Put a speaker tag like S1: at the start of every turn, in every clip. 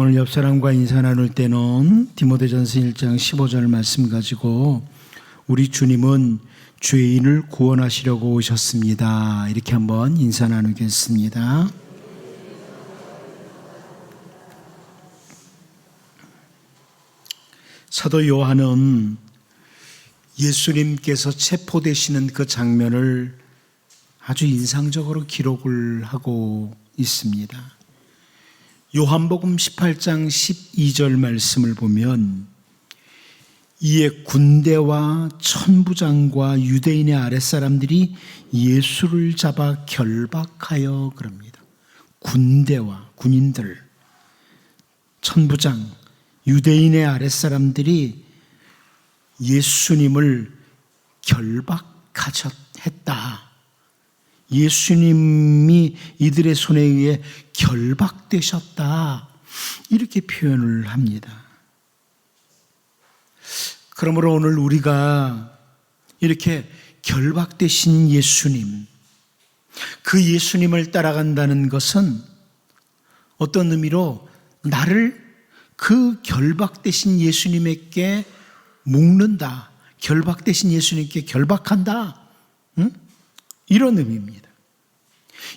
S1: 오늘 옆 사람과 인사 나눌 때는 디모데전서 1장 15절 말씀 가지고 우리 주님은 죄인을 구원하시려고 오셨습니다. 이렇게 한번 인사 나누겠습니다. 사도 요한은 예수님께서 체포되시는 그 장면을 아주 인상적으로 기록을 하고 있습니다. 요한복음 18장 12절 말씀을 보면 이에 군대와 천부장과 유대인의 아랫사람들이 예수를 잡아 결박하여 그럽니다. 군대와 군인들, 천부장, 유대인의 아랫사람들이 예수님을 결박했다. 예수님이 이들의 손에 의해 결박되셨다. 이렇게 표현을 합니다. 그러므로 오늘 우리가 이렇게 결박되신 예수님, 그 예수님을 따라간다는 것은 어떤 의미로 나를 그 결박되신 예수님에게 묶는다. 결박되신 예수님께 결박한다. 이런 의미입니다.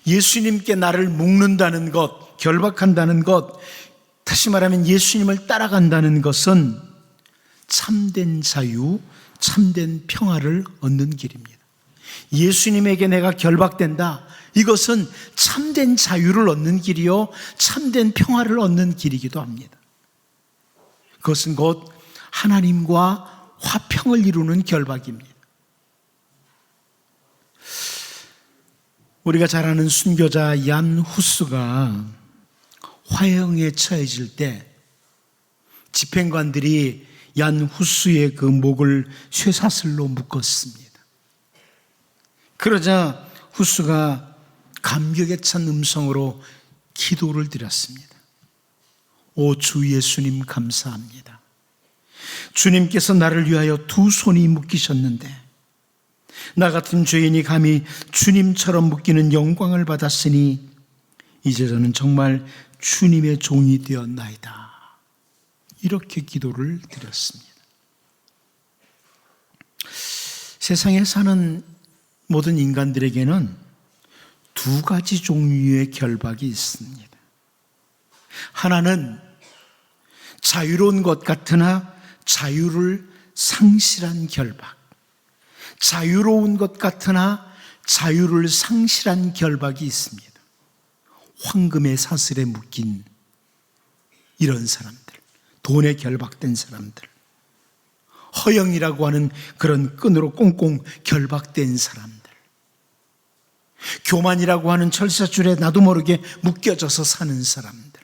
S1: 예수님께 나를 묶는다는 것, 결박한다는 것, 다시 말하면 예수님을 따라간다는 것은 참된 자유, 참된 평화를 얻는 길입니다. 예수님에게 내가 결박된다. 이것은 참된 자유를 얻는 길이요, 참된 평화를 얻는 길이기도 합니다. 그것은 곧 하나님과 화평을 이루는 결박입니다. 우리가 잘 아는 순교자 얀 후스가 화형에 처해질 때 집행관들이 얀 후스의 그 목을 쇠사슬로 묶었습니다. 그러자 후스가 감격에 찬 음성으로 기도를 드렸습니다. 오 주 예수님 감사합니다. 주님께서 나를 위하여 두 손이 묶이셨는데 나 같은 죄인이 감히 주님처럼 묶이는 영광을 받았으니 이제 저는 정말 주님의 종이 되었나이다. 이렇게 기도를 드렸습니다. 세상에 사는 모든 인간들에게는 두 가지 종류의 결박이 있습니다. 하나는 자유로운 것 같으나 자유를 상실한 결박. 자유로운 것 같으나 자유를 상실한 결박이 있습니다. 황금의 사슬에 묶인 이런 사람들, 돈에 결박된 사람들, 허영이라고 하는 그런 끈으로 꽁꽁 결박된 사람들, 교만이라고 하는 철사줄에 나도 모르게 묶여져서 사는 사람들,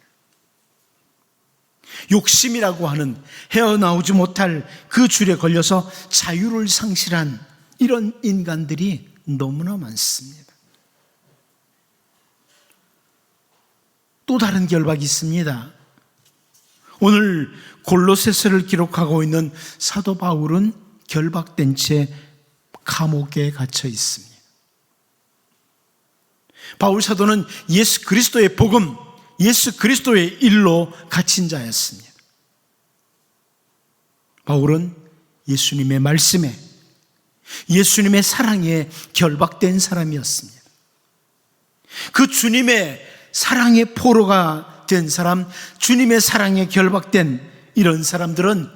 S1: 욕심이라고 하는 헤어나오지 못할 그 줄에 걸려서 자유를 상실한 이런 인간들이 너무나 많습니다. 또 다른 결박이 있습니다. 오늘 골로새서를 기록하고 있는 사도 바울은 결박된 채 감옥에 갇혀 있습니다. 바울 사도는 예수 그리스도의 복음, 예수 그리스도의 일로 갇힌 자였습니다. 바울은 예수님의 말씀에, 예수님의 사랑에 결박된 사람이었습니다. 그 주님의 사랑의 포로가 된 사람, 주님의 사랑에 결박된 이런 사람들은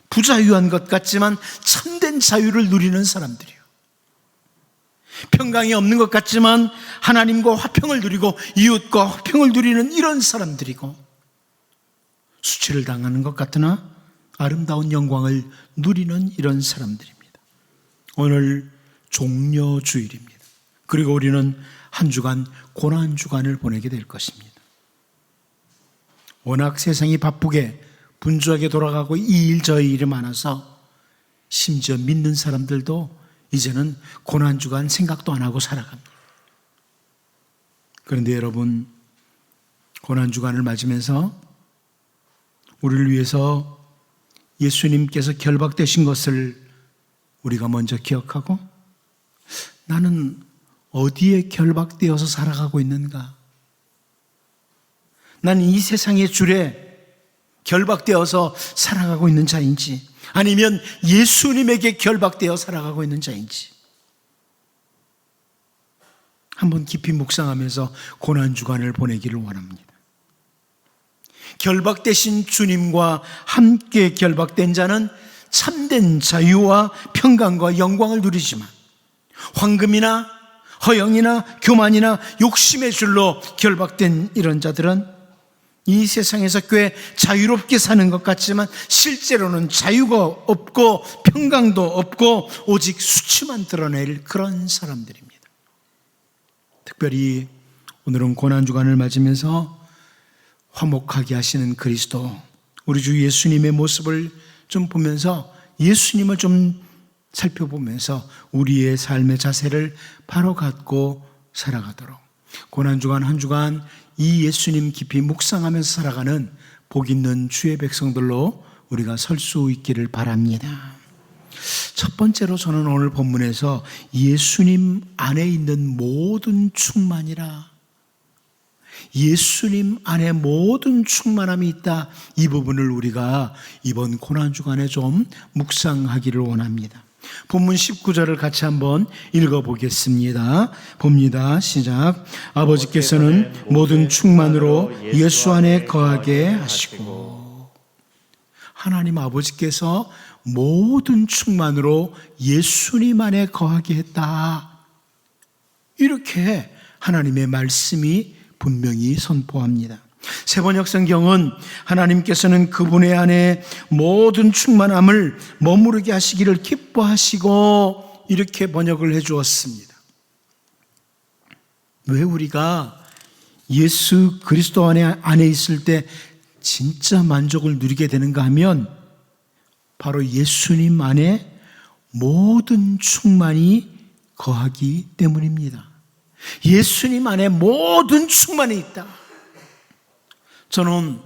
S1: 부자유한 것 같지만 참된 자유를 누리는 사람들이에요. 평강이 없는 것 같지만 하나님과 화평을 누리고 이웃과 화평을 누리는 이런 사람들이고, 수치를 당하는 것 같으나 아름다운 영광을 누리는 이런 사람들입니다. 오늘 종려주일입니다. 그리고 우리는 한 주간 고난주간을 보내게 될 것입니다. 워낙 세상이 바쁘게 분주하게 돌아가고 이 일 저 일이 많아서 심지어 믿는 사람들도 이제는 고난주간 생각도 안 하고 살아갑니다. 그런데 여러분, 고난주간을 맞으면서 우리를 위해서 예수님께서 결박되신 것을 우리가 먼저 기억하고, 나는 어디에 결박되어서 살아가고 있는가? 나는 이 세상의 줄에 결박되어서 살아가고 있는 자인지, 아니면 예수님에게 결박되어 살아가고 있는 자인지 한번 깊이 묵상하면서 고난주간을 보내기를 원합니다. 결박되신 주님과 함께 결박된 자는 참된 자유와 평강과 영광을 누리지만, 황금이나 허영이나 교만이나 욕심의 줄로 결박된 이런 자들은 이 세상에서 꽤 자유롭게 사는 것 같지만 실제로는 자유가 없고 평강도 없고 오직 수치만 드러낼 그런 사람들입니다. 특별히 오늘은 고난주간을 맞으면서 화목하게 하시는 그리스도, 우리 주 예수님의 모습을 좀 보면서, 예수님을 좀 살펴보면서 우리의 삶의 자세를 바로 갖고 살아가도록, 고난주간 한 주간 이 예수님 깊이 묵상하면서 살아가는 복 있는 주의 백성들로 우리가 설 수 있기를 바랍니다. 첫 번째로 저는 오늘 본문에서 예수님 안에 있는 모든 충만이라, 예수님 안에 모든 충만함이 있다, 이 부분을 우리가 이번 고난주간에 좀 묵상하기를 원합니다. 본문 19절을 같이 한번 읽어보겠습니다. 봅니다. 시작. 아버지께서는 모든 충만으로 예수 안에 거하게 하시고, 하나님 아버지께서 모든 충만으로 예수님 안에 거하게 했다, 이렇게 하나님의 말씀이 분명히 선포합니다. 세번역 성경은 하나님께서는 그분의 안에 모든 충만함을 머무르게 하시기를 기뻐하시고, 이렇게 번역을 해 주었습니다. 왜 우리가 예수 그리스도 안에 있을 때 진짜 만족을 누리게 되는가 하면, 바로 예수님 안에 모든 충만이 거하기 때문입니다. 예수님 안에 모든 충만이 있다. 저는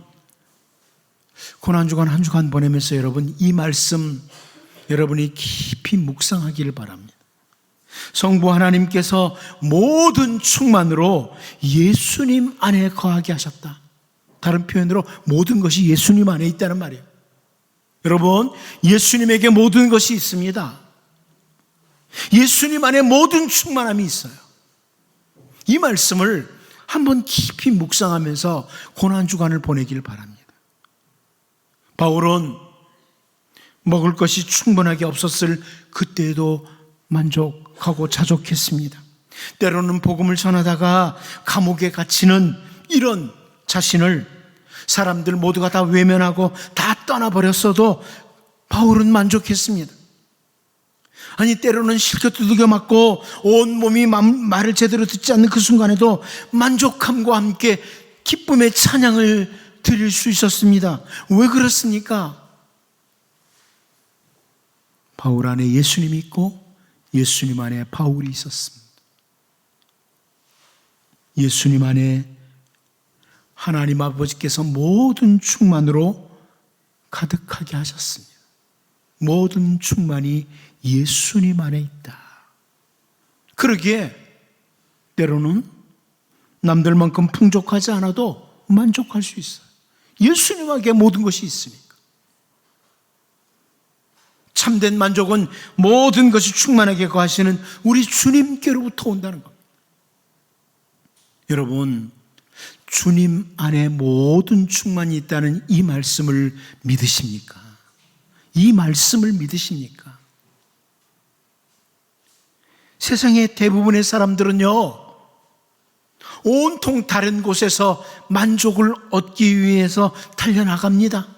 S1: 고난주간 한 주간 보내면서 여러분, 이 말씀 여러분이 깊이 묵상하기를 바랍니다. 성부 하나님께서 모든 충만으로 예수님 안에 거하게 하셨다. 다른 표현으로 모든 것이 예수님 안에 있다는 말이에요. 여러분, 예수님에게 모든 것이 있습니다. 예수님 안에 모든 충만함이 있어요. 이 말씀을 한번 깊이 묵상하면서 고난주간을 보내길 바랍니다. 바울은 먹을 것이 충분하게 없었을 그때에도 만족하고 자족했습니다. 때로는 복음을 전하다가 감옥에 갇히는 이런 자신을 사람들 모두가 다 외면하고 다 떠나버렸어도 바울은 만족했습니다. 아니, 때로는 실컷 두들겨 맞고 온 몸이 말을 제대로 듣지 않는 그 순간에도 만족함과 함께 기쁨의 찬양을 드릴 수 있었습니다. 왜 그렇습니까? 바울 안에 예수님이 있고 예수님 안에 바울이 있었습니다. 예수님 안에 하나님 아버지께서 모든 충만으로 가득하게 하셨습니다. 모든 충만이 예수님 안에 있다. 그러기에 때로는 남들만큼 풍족하지 않아도 만족할 수 있어요. 예수님에게 모든 것이 있으니까. 참된 만족은 모든 것이 충만하게 거하시는 우리 주님께로부터 온다는 겁니다. 여러분, 주님 안에 모든 충만이 있다는 이 말씀을 믿으십니까? 이 말씀을 믿으십니까? 세상의 대부분의 사람들은요, 온통 다른 곳에서 만족을 얻기 위해서 달려나갑니다.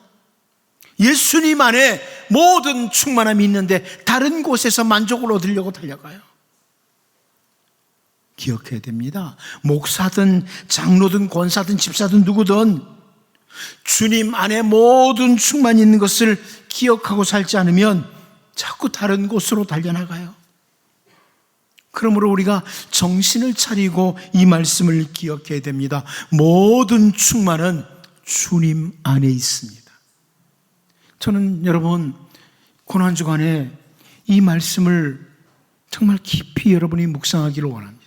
S1: 예수님 안에 모든 충만함이 있는데 다른 곳에서 만족을 얻으려고 달려가요. 기억해야 됩니다. 목사든 장로든 권사든 집사든 누구든 주님 안에 모든 충만이 있는 것을 기억하고 살지 않으면 자꾸 다른 곳으로 달려나가요. 그러므로 우리가 정신을 차리고 이 말씀을 기억해야 됩니다. 모든 충만은 주님 안에 있습니다. 저는 여러분, 고난주간에 이 말씀을 정말 깊이 여러분이 묵상하기를 원합니다.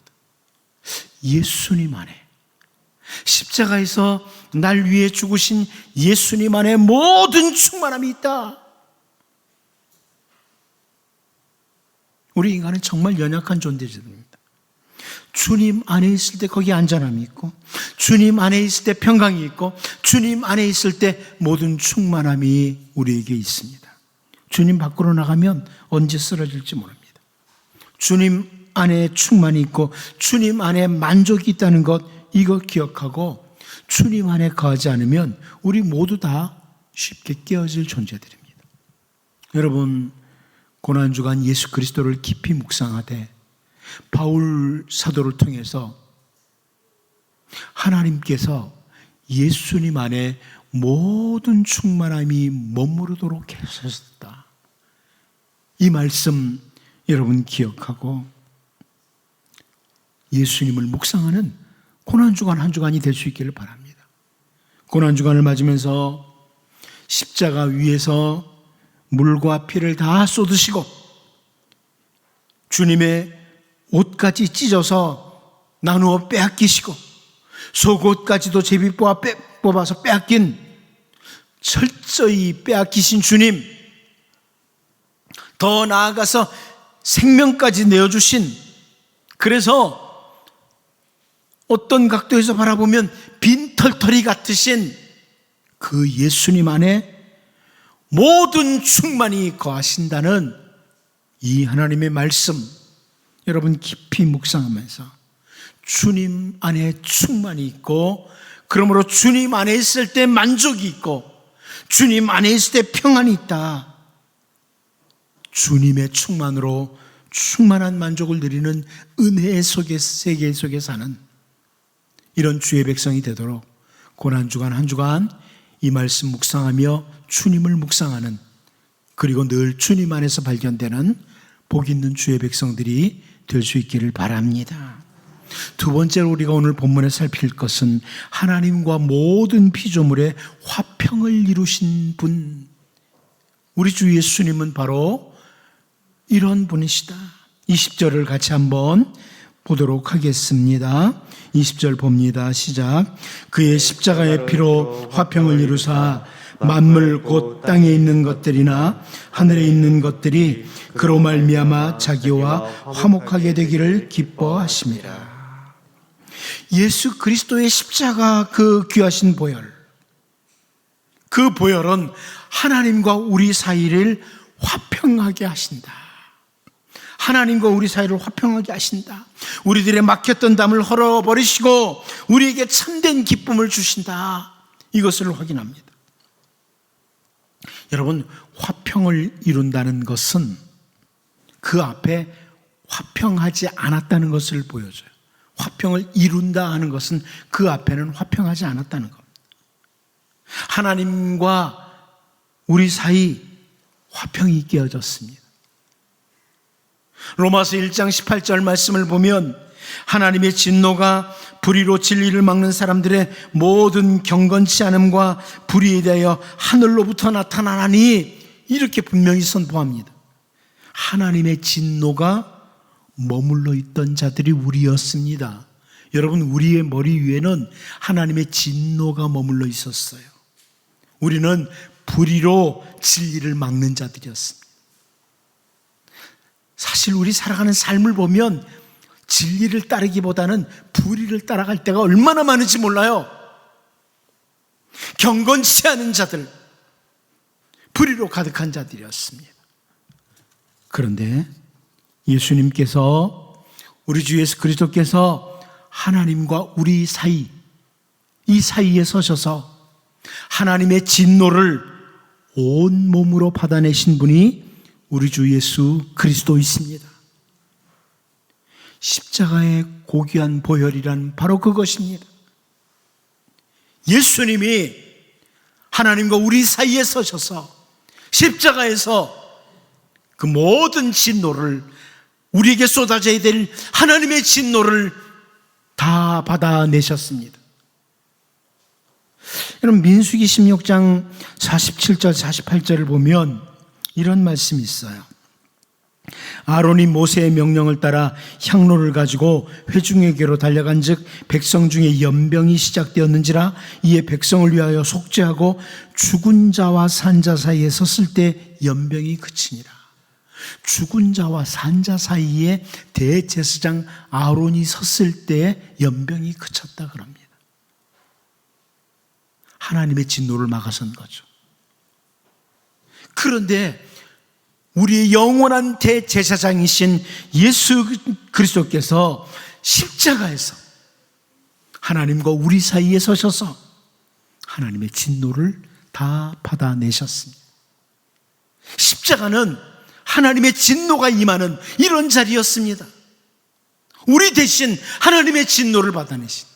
S1: 예수님 안에, 십자가에서 날 위해 죽으신 예수님 안에 모든 충만함이 있다. 우리 인간은 정말 연약한 존재들입니다. 주님 안에 있을 때 거기에 안전함이 있고, 주님 안에 있을 때 평강이 있고, 주님 안에 있을 때 모든 충만함이 우리에게 있습니다. 주님 밖으로 나가면 언제 쓰러질지 모릅니다. 주님 안에 충만이 있고 주님 안에 만족이 있다는 것, 이거 기억하고 주님 안에 거하지 않으면 우리 모두 다 쉽게 깨어질 존재들입니다. 여러분, 고난주간 예수 그리스도를 깊이 묵상하되 바울 사도를 통해서 하나님께서 예수님 안에 모든 충만함이 머무르도록 하셨다. 이 말씀 여러분 기억하고 예수님을 묵상하는 고난주간 한 주간이 될 수 있기를 바랍니다. 고난주간을 맞으면서 십자가 위에서 물과 피를 다 쏟으시고 주님의 옷까지 찢어서 나누어 빼앗기시고 속옷까지도 제비 뽑아서 빼앗긴, 철저히 빼앗기신 주님, 더 나아가서 생명까지 내어주신, 그래서 어떤 각도에서 바라보면 빈털터리 같으신 그 예수님 안에 모든 충만이 거하신다는 이 하나님의 말씀, 여러분 깊이 묵상하면서 주님 안에 충만이 있고, 그러므로 주님 안에 있을 때 만족이 있고 주님 안에 있을 때 평안이 있다. 주님의 충만으로 충만한 만족을 누리는 은혜의 세계 속에 사는 이런 주의 백성이 되도록 고난주간 한 주간 이 말씀 묵상하며 주님을 묵상하는, 그리고 늘 주님 안에서 발견되는 복 있는 주의 백성들이 될 수 있기를 바랍니다. 두 번째로 우리가 오늘 본문에 살필 것은 하나님과 모든 피조물의 화평을 이루신 분, 우리 주 예수님은 바로 이런 분이시다. 20절을 같이 한번 보도록 하겠습니다. 20절 봅니다. 시작. 그의 십자가의 피로 화평을 이루사 만물 곧 땅에 있는 것들이나 하늘에 있는 것들이 그로 말미암아 자기와 화목하게 되기를 기뻐하심이라. 예수 그리스도의 십자가, 그 귀하신 보혈, 그 보혈은 하나님과 우리 사이를 화평하게 하신다. 하나님과 우리 사이를 화평하게 하신다. 우리들의 막혔던 담을 헐어버리시고 우리에게 참된 기쁨을 주신다. 이것을 확인합니다. 여러분, 화평을 이룬다는 것은 그 앞에 화평하지 않았다는 것을 보여줘요. 화평을 이룬다 하는 것은 그 앞에는 화평하지 않았다는 겁니다. 하나님과 우리 사이 화평이 깨어졌습니다. 로마서 1장 18절 말씀을 보면 하나님의 진노가 불의로 진리를 막는 사람들의 모든 경건치 않음과 불의에 대하여 하늘로부터 나타나나니, 이렇게 분명히 선포합니다. 하나님의 진노가 머물러 있던 자들이 우리였습니다. 여러분, 우리의 머리 위에는 하나님의 진노가 머물러 있었어요. 우리는 불의로 진리를 막는 자들이었습니다. 사실 우리 살아가는 삶을 보면 진리를 따르기보다는 불의를 따라갈 때가 얼마나 많은지 몰라요. 경건치 않은 자들, 불의로 가득한 자들이었습니다. 그런데 예수님께서, 우리 주 예수 그리스도께서 하나님과 우리 사이, 이 사이에 서셔서 하나님의 진노를 온 몸으로 받아내신 분이 우리 주 예수 그리스도이십니다. 십자가의 고귀한 보혈이란 바로 그것입니다. 예수님이 하나님과 우리 사이에 서셔서 십자가에서 그 모든 진노를, 우리에게 쏟아져야 될 하나님의 진노를 다 받아내셨습니다. 여러분, 민수기 16장 47절 48절을 보면 이런 말씀이 있어요. 아론이 모세의 명령을 따라 향로를 가지고 회중에게로 달려간즉 백성 중에 연병이 시작되었는지라. 이에 백성을 위하여 속죄하고 죽은 자와 산 자 사이에 섰을 때 연병이 그치니라. 죽은 자와 산 자 사이에 대제사장 아론이 섰을 때 연병이 그쳤다 그럽니다. 하나님의 진노를 막아선 거죠. 그런데 우리의 영원한 대제사장이신 예수 그리스도께서 십자가에서 하나님과 우리 사이에 서셔서 하나님의 진노를 다 받아내셨습니다. 십자가는 하나님의 진노가 임하는 이런 자리였습니다. 우리 대신 하나님의 진노를 받아내신,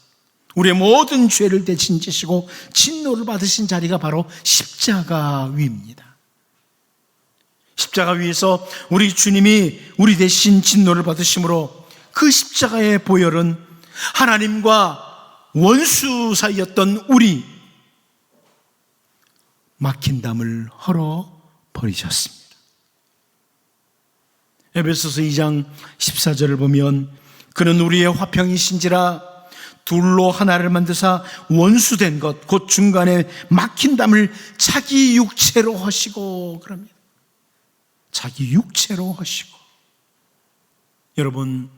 S1: 우리의 모든 죄를 대신 지시고 진노를 받으신 자리가 바로 십자가 위입니다. 십자가 위에서 우리 주님이 우리 대신 진노를 받으심으로 그 십자가의 보혈은 하나님과 원수 사이였던 우리 막힌 담을 헐어버리셨습니다. 에베소서 2장 14절을 보면 그는 우리의 화평이신지라 둘로 하나를 만드사 원수된 것 곧 중간에 막힌 담을 자기 육체로 하시고 그럽니다. 자기 육체로 하시고. 여러분,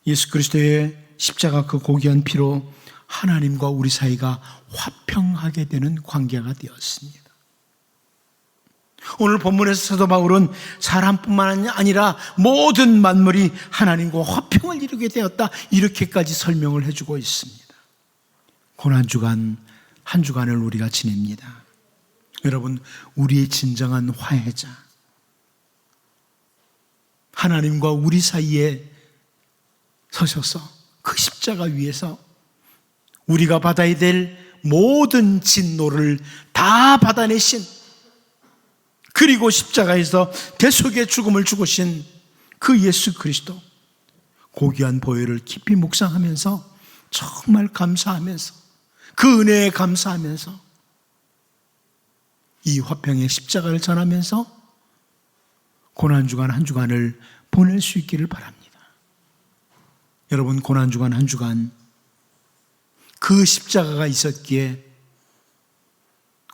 S1: 예수 그리스도의 십자가 그 고귀한 피로 하나님과 우리 사이가 화평하게 되는 관계가 되었습니다. 오늘 본문에서 사도 바울은 사람뿐만 아니라 모든 만물이 하나님과 화평을 이루게 되었다, 이렇게까지 설명을 해주고 있습니다. 고난주간 한 주간을 우리가 지냅니다. 여러분, 우리의 진정한 화해자, 하나님과 우리 사이에 서셔서 그 십자가 위에서 우리가 받아야 될 모든 진노를 다 받아내신, 그리고 십자가에서 대속의 죽음을 죽으신 그 예수 그리스도, 고귀한 보혈을 깊이 묵상하면서 정말 감사하면서 그 은혜에 감사하면서 이 화평의 십자가를 전하면서 고난주간 한 주간을 보낼 수 있기를 바랍니다. 여러분, 고난주간 한 주간 그 십자가가 있었기에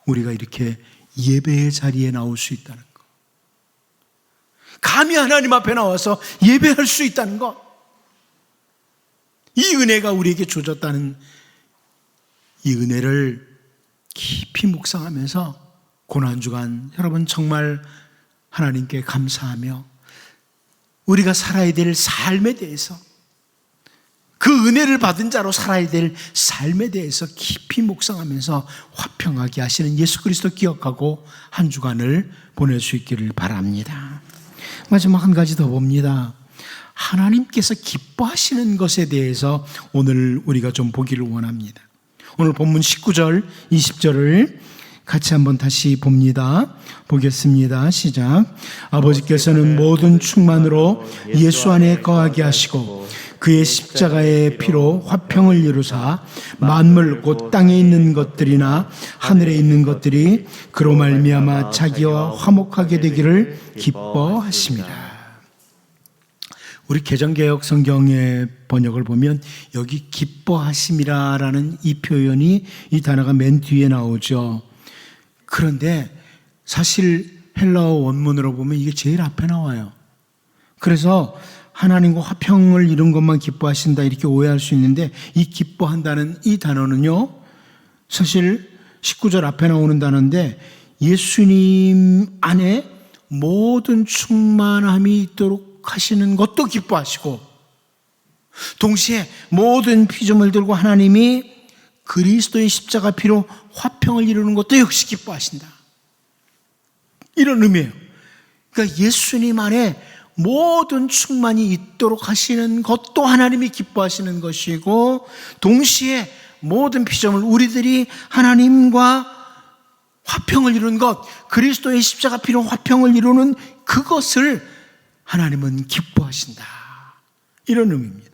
S1: 우리가 이렇게 예배의 자리에 나올 수 있다는 것, 감히 하나님 앞에 나와서 예배할 수 있다는 것, 이 은혜가 우리에게 주어졌다는 이 은혜를 깊이 묵상하면서 고난주간 여러분 정말 하나님께 감사하며 우리가 살아야 될 삶에 대해서, 그 은혜를 받은 자로 살아야 될 삶에 대해서 깊이 묵상하면서 화평하게 하시는 예수 그리스도 기억하고 한 주간을 보낼 수 있기를 바랍니다. 마지막 한 가지 더 봅니다. 하나님께서 기뻐하시는 것에 대해서 오늘 우리가 좀 보기를 원합니다. 오늘 본문 19절, 20절을 같이 한번 다시 봅니다. 보겠습니다. 시작. 아버지께서는 모든 충만으로 예수 안에 거하게 하시고 그의 십자가의 피로 화평을 이루사 만물 곧 땅에 있는 것들이나 하늘에 있는 것들이 그로 말미암아 자기와 화목하게 되기를 기뻐하십니다. 우리 개정개혁 성경의 번역을 보면 여기 기뻐하심이라는 이 표현이, 이 단어가 맨 뒤에 나오죠. 그런데 사실 헬라어 원문으로 보면 이게 제일 앞에 나와요. 그래서 하나님과 화평을 이룬 것만 기뻐하신다 이렇게 오해할 수 있는데, 이 기뻐한다는 이 단어는요, 사실 19절 앞에 나오는 단어인데 예수님 안에 모든 충만함이 있도록 하시는 것도 기뻐하시고, 동시에 모든 피조물들과 하나님이 그리스도의 십자가 피로 화평을 이루는 것도 역시 기뻐하신다, 이런 의미예요. 그러니까 예수님 안에 모든 충만이 있도록 하시는 것도 하나님이 기뻐하시는 것이고, 동시에 모든 피조물, 우리들이 하나님과 화평을 이루는 것, 그리스도의 십자가 피로 화평을 이루는 그것을 하나님은 기뻐하신다, 이런 의미입니다.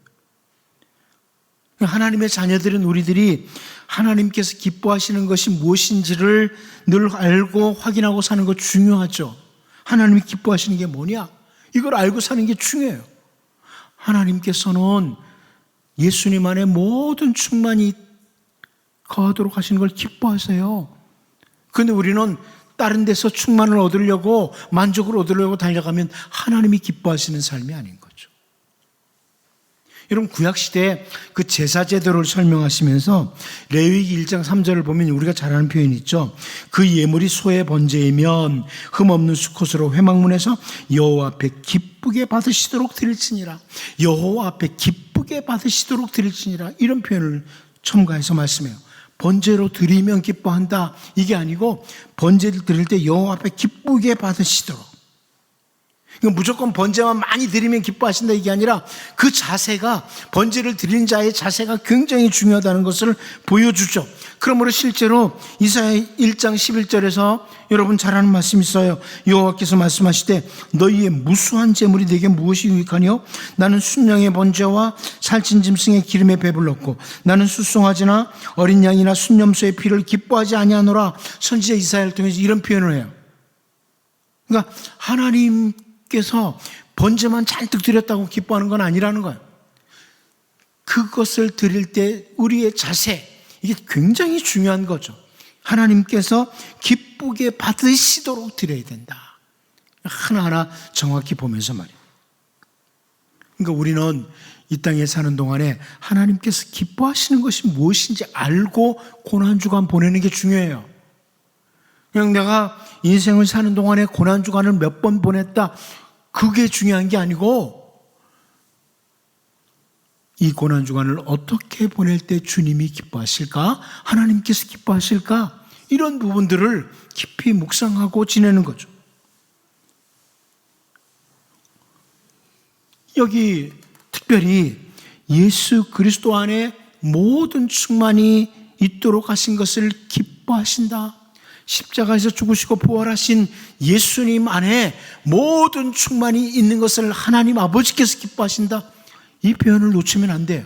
S1: 하나님의 자녀들은 우리들이 하나님께서 기뻐하시는 것이 무엇인지를 늘 알고 확인하고 사는 것 중요하죠. 하나님이 기뻐하시는 게 뭐냐? 이걸 알고 사는 게 중요해요. 하나님께서는 예수님 안에 모든 충만이 거하도록 하시는 걸 기뻐하세요. 그런데 우리는 다른 데서 충만을 얻으려고, 만족을 얻으려고 달려가면 하나님이 기뻐하시는 삶이 아닌 거죠. 여러분, 구약시대에 그 제사제도를 설명하시면서 레위기 1장 3절을 보면 우리가 잘 아는 표현이 있죠. 그 예물이 소의 번제이면 흠없는 수컷으로 회막문에서 여호와 앞에 기쁘게 받으시도록 드릴지니라. 여호와 앞에 기쁘게 받으시도록 드릴지니라. 이런 표현을 첨가해서 말씀해요. 번제로 드리면 기뻐한다, 이게 아니고 번제를 드릴 때 여호와 앞에 기쁘게 받으시도록. 무조건 번제만 많이 드리면 기뻐하신다, 이게 아니라 그 자세가, 번제를 드린 자의 자세가 굉장히 중요하다는 것을 보여주죠. 그러므로 실제로 이사야 1장 11절에서 여러분 잘 아는 말씀이 있어요. 여호와께서 말씀하시되 너희의 무수한 재물이 내게 무엇이 유익하뇨? 나는 순양의 번제와 살찐 짐승의 기름에 배불렀고 나는 수송아지나 어린 양이나 순염소의 피를 기뻐하지 아니하노라. 선지자 이사야를 통해서 이런 표현을 해요. 그러니까 하나님께서 번제만 잔뜩 드렸다고 기뻐하는 건 아니라는 거예요. 그것을 드릴 때 우리의 자세, 이게 굉장히 중요한 거죠. 하나님께서 기쁘게 받으시도록 드려야 된다. 하나하나 정확히 보면서 말이에요. 그러니까 우리는 이 땅에 사는 동안에 하나님께서 기뻐하시는 것이 무엇인지 알고 고난주간 보내는 게 중요해요. 그냥 내가 인생을 사는 동안에 고난주간을 몇 번 보냈다, 그게 중요한 게 아니고 이 고난주간을 어떻게 보낼 때 주님이 기뻐하실까? 하나님께서 기뻐하실까? 이런 부분들을 깊이 묵상하고 지내는 거죠. 여기 특별히 예수 그리스도 안에 모든 충만이 있도록 하신 것을 기뻐하신다. 십자가에서 죽으시고 부활하신 예수님 안에 모든 충만이 있는 것을 하나님 아버지께서 기뻐하신다. 이 표현을 놓치면 안 돼요.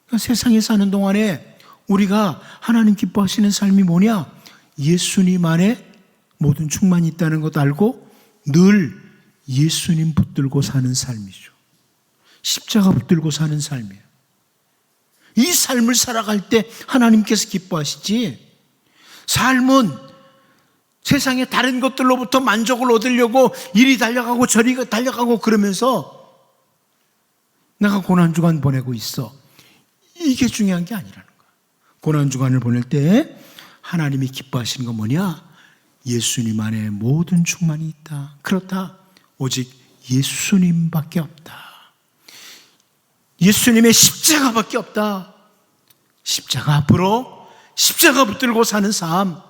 S1: 그러니까 세상에 사는 동안에 우리가 하나님 기뻐하시는 삶이 뭐냐? 예수님 안에 모든 충만이 있다는 것도 알고 늘 예수님 붙들고 사는 삶이죠. 십자가 붙들고 사는 삶이에요. 이 삶을 살아갈 때 하나님께서 기뻐하시지, 삶은 세상의 다른 것들로부터 만족을 얻으려고 이리 달려가고 저리 달려가고 그러면서 내가 고난주간 보내고 있어, 이게 중요한 게 아니라는 거야. 고난주간을 보낼 때 하나님이 기뻐하시는 건 뭐냐? 예수님 안에 모든 충만이 있다. 그렇다. 오직 예수님밖에 없다. 예수님의 십자가밖에 없다. 십자가 앞으로 십자가 붙들고 사는 삶,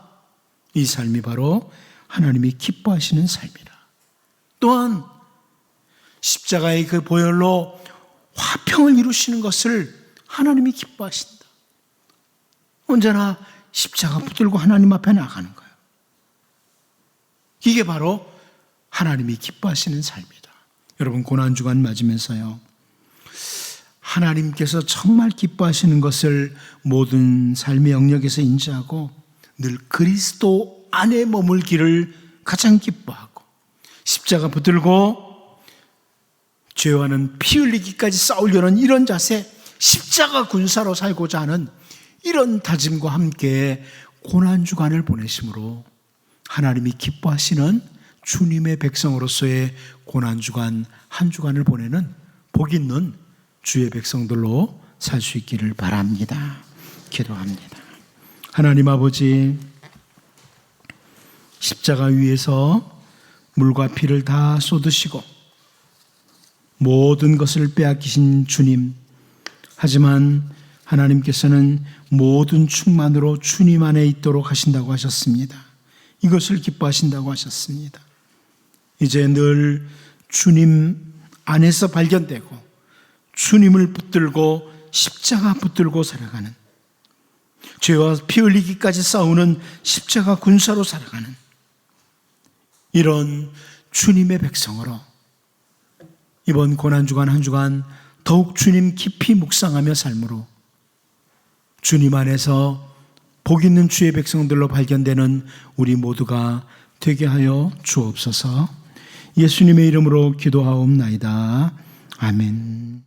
S1: 이 삶이 바로 하나님이 기뻐하시는 삶이다. 또한 십자가의 그 보혈로 화평을 이루시는 것을 하나님이 기뻐하신다. 언제나 십자가 붙들고 하나님 앞에 나가는 거예요. 이게 바로 하나님이 기뻐하시는 삶이다. 여러분, 고난주간 맞으면서요, 하나님께서 정말 기뻐하시는 것을 모든 삶의 영역에서 인지하고 늘 그리스도 안에 머물기를 가장 기뻐하고, 십자가 붙들고 죄와는 피 흘리기까지 싸우려는 이런 자세, 십자가 군사로 살고자 하는 이런 다짐과 함께 고난주간을 보내심으로 하나님이 기뻐하시는 주님의 백성으로서의 고난주간 한 주간을 보내는 복 있는 주의 백성들로 살 수 있기를 바랍니다. 기도합니다. 하나님 아버지, 십자가 위에서 물과 피를 다 쏟으시고 모든 것을 빼앗기신 주님, 하지만 하나님께서는 모든 충만으로 주님 안에 있도록 하신다고 하셨습니다. 이것을 기뻐하신다고 하셨습니다. 이제 늘 주님 안에서 발견되고 주님을 붙들고 십자가 붙들고 살아가는, 죄와 피 흘리기까지 싸우는 십자가 군사로 살아가는 이런 주님의 백성으로 이번 고난주간 한 주간 더욱 주님 깊이 묵상하며 삶으로 주님 안에서 복 있는 주의 백성들로 발견되는 우리 모두가 되게 하여 주옵소서. 예수님의 이름으로 기도하옵나이다. 아멘.